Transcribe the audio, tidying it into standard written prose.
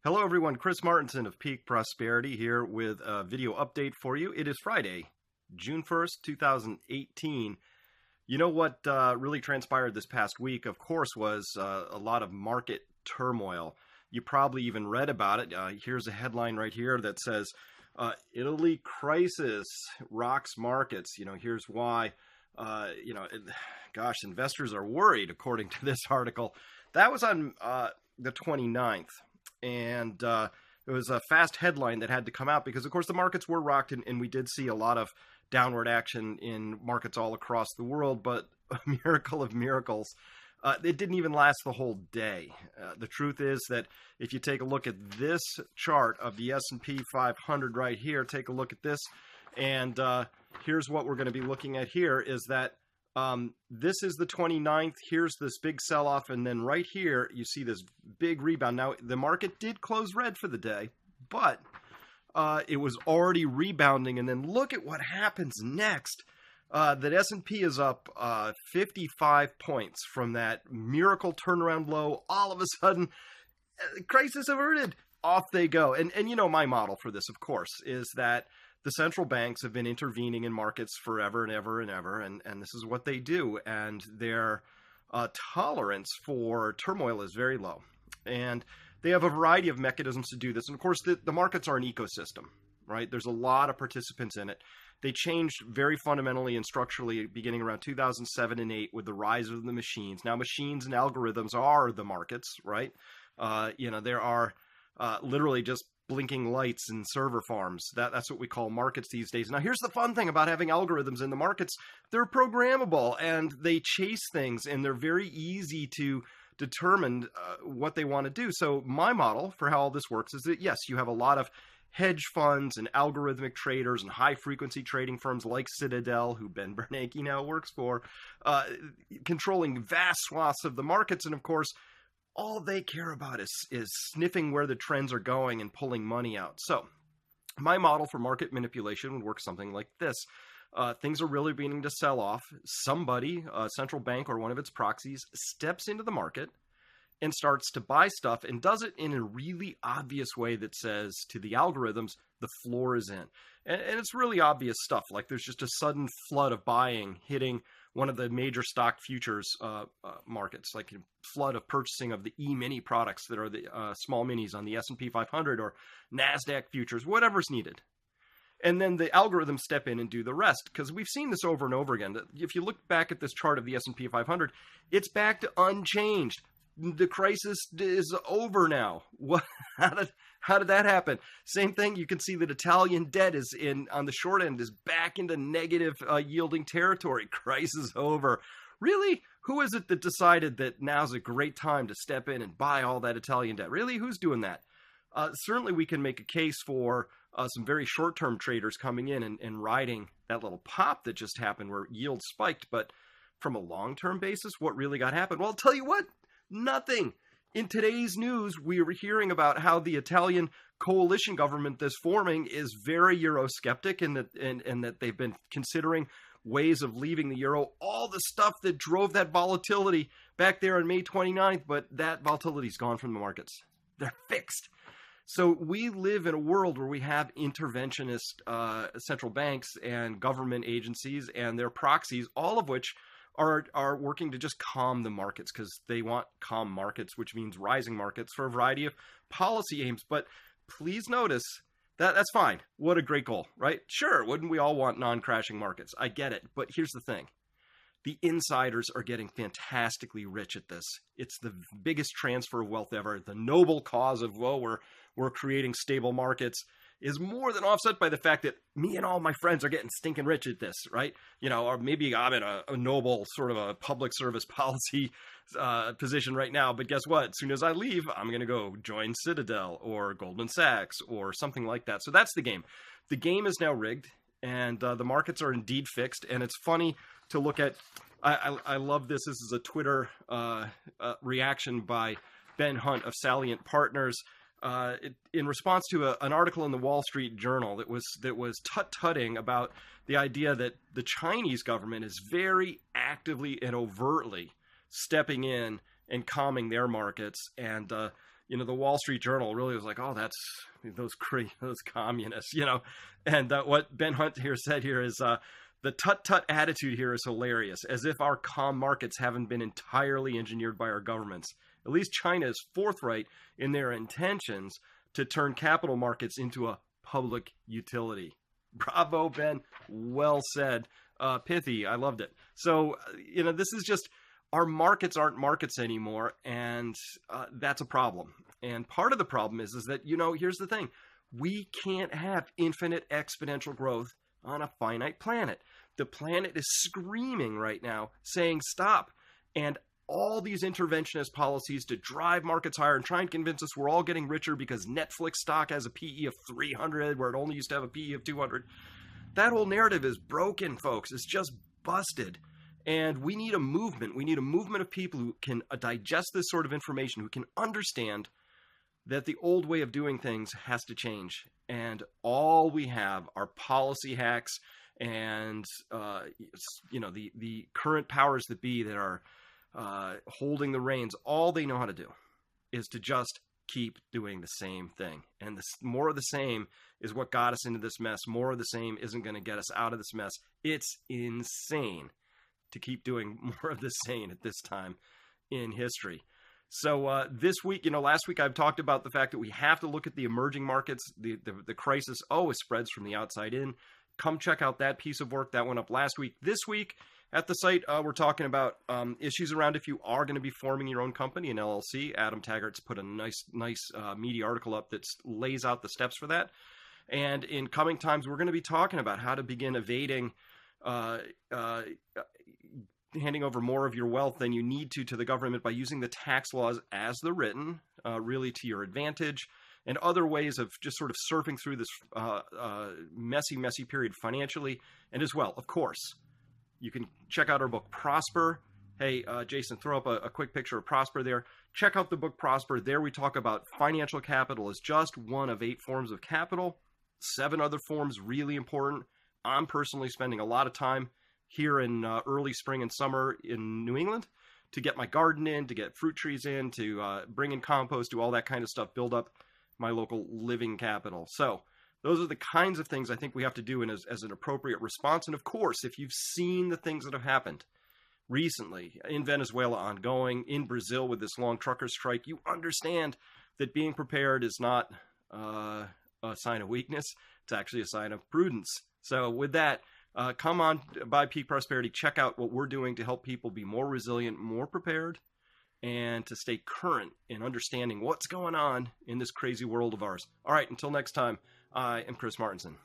Hello everyone, Chris Martinson of Peak Prosperity here with a video update for you. It is Friday, June 1st, 2018. You know what really transpired this past week, of course, was a lot of market turmoil. You probably even read about it. Here's a headline right here that says, Italy crisis rocks markets. Here's why. Gosh, investors are worried, according to this article. That was on the 29th. And it was a fast headline that had to come out because, of course, the markets were rocked, and we did see a lot of downward action in markets all across the world. But a miracle of miracles, it didn't even last the whole day. The truth is that if you take a look at this chart of the S&P 500 right here, take a look at this, and here's what we're going to be looking at here is that this is the 29th. Here's this big sell-off, and then right here you see this big rebound. Now, the market did close red for the day, but it was already rebounding, and then look at what happens next. That S&P is up 55 points from that miracle turnaround low. All of a sudden, crisis averted. Off they go. And my model for this, of course, is that the central banks have been intervening in markets forever and ever and ever, and this is what they do. And their tolerance for turmoil is very low. And they have a variety of mechanisms to do this. And of course, the markets are an ecosystem, right? There's a lot of participants in it. They changed very fundamentally and structurally beginning around 2007 and 8 with the rise of the machines. Now, machines and algorithms are the markets, right? There are literally just blinking lights and server farms. That's what we call markets these days. Now, here's the fun thing about having algorithms in the markets. They're programmable, and they chase things, and they're very easy to determine what they want to do. So my model for how all this works is that, yes, you have a lot of hedge funds and algorithmic traders and high-frequency trading firms like Citadel, who Ben Bernanke now works for, controlling vast swaths of the markets. And, of course, all they care about is sniffing where the trends are going and pulling money out. So my model for market manipulation would work something like this. Things are really beginning to sell off. Somebody, a central bank or one of its proxies, steps into the market and starts to buy stuff and does it in a really obvious way that says to the algorithms, the floor is in. And it's really obvious stuff, like there's just a sudden flood of buying hitting one of the major stock futures markets, like a flood of purchasing of the E-mini products that are the small minis on the S&P 500 or NASDAQ futures, whatever's needed. And then the algorithms step in and do the rest, because we've seen this over and over again. If you look back at this chart of the S&P 500, it's back to unchanged. The crisis is over now. How did that happen? Same thing. You can see that Italian debt is on the short end is back into negative yielding territory. Crisis over. Really? Who is it that decided that now's a great time to step in and buy all that Italian debt? Really? Who's doing that? Certainly we can make a case for some very short-term traders coming in and riding that little pop that just happened where yields spiked. But from a long-term basis, what really got happened? Well, I'll tell you what. Nothing. In today's news, we were hearing about how the Italian coalition government that's forming is very Eurosceptic and that they've been considering ways of leaving the euro. All the stuff that drove that volatility back there on May 29th, but that volatility's gone from the markets. They're fixed. So we live in a world where we have interventionist central banks and government agencies and their proxies, all of which are working to just calm the markets because they want calm markets, which means rising markets for a variety of policy aims. But please notice that's fine. What a great goal, right? Sure, wouldn't we all want non-crashing markets? I get it. But here's the thing. The insiders are getting fantastically rich at this. It's the biggest transfer of wealth ever. The noble cause of, we're creating stable markets is more than offset by the fact that me and all my friends are getting stinking rich at this, right? Or maybe I'm in a noble sort of a public service policy position right now, but guess what? As soon as I leave, I'm going to go join Citadel or Goldman Sachs or something like that. So that's the game. The game is now rigged, and the markets are indeed fixed, and it's funny to look at. I love this. This is a Twitter reaction by Ben Hunt of Salient Partners. In response to an article in the Wall Street Journal that was tut-tutting about the idea that the Chinese government is very actively and overtly stepping in and calming their markets. And you know, the Wall Street Journal really was like, oh, that's those communists, you know. And what Ben Hunt here said here is the tut-tut attitude here is hilarious, as if our calm markets haven't been entirely engineered by our governments. At least China is forthright in their intentions to turn capital markets into a public utility. Bravo, Ben. Well said. Pithy. I loved it. So, you know, this is just, our markets aren't markets anymore, and that's a problem. And part of the problem is that, you know, here's the thing. We can't have infinite exponential growth on a finite planet. The planet is screaming right now, saying stop. And all these interventionist policies to drive markets higher and try and convince us we're all getting richer because Netflix stock has a PE of 300 where it only used to have a PE of 200. That whole narrative is broken, folks. It's just busted. And we need a movement. We need a movement of people who can digest this sort of information, who can understand that the old way of doing things has to change. And all we have are policy hacks and, you know, the current powers that be that are holding the reins. All they know how to do is to just keep doing the same thing. And more of the same is what got us into this mess. More of the same isn't going to get us out of this mess. It's insane to keep doing more of the same at this time in history. So this week, you know, last week I've talked about the fact that we have to look at the emerging markets. The crisis always spreads from the outside in. Come check out that piece of work that went up last week. This week at the site, we're talking about issues around if you are going to be forming your own company, an LLC. Adam Taggart's put a nice meaty article up that lays out the steps for that. And in coming times, we're going to be talking about how to begin evading handing over more of your wealth than you need to the government by using the tax laws as they're written, really to your advantage, and other ways of just sort of surfing through this messy period financially. And as well, of course, you can check out our book, Prosper. Hey, Jason, throw up a quick picture of Prosper there. Check out the book, Prosper. There we talk about financial capital as just one of 8 forms of capital. 7 other forms really important. I'm personally spending a lot of time here in early spring and summer in New England to get my garden in, to get fruit trees in, to bring in compost, do all that kind of stuff, build up my local living capital. So those are the kinds of things I think we have to do as an appropriate response. And of course, if you've seen the things that have happened recently in Venezuela ongoing, in Brazil with this long trucker strike, you understand that being prepared is not a sign of weakness. It's actually a sign of prudence. So with that, come on by Peak Prosperity. Check out what we're doing to help people be more resilient, more prepared, and to stay current in understanding what's going on in this crazy world of ours. All right, until next time, I am Chris Martinson.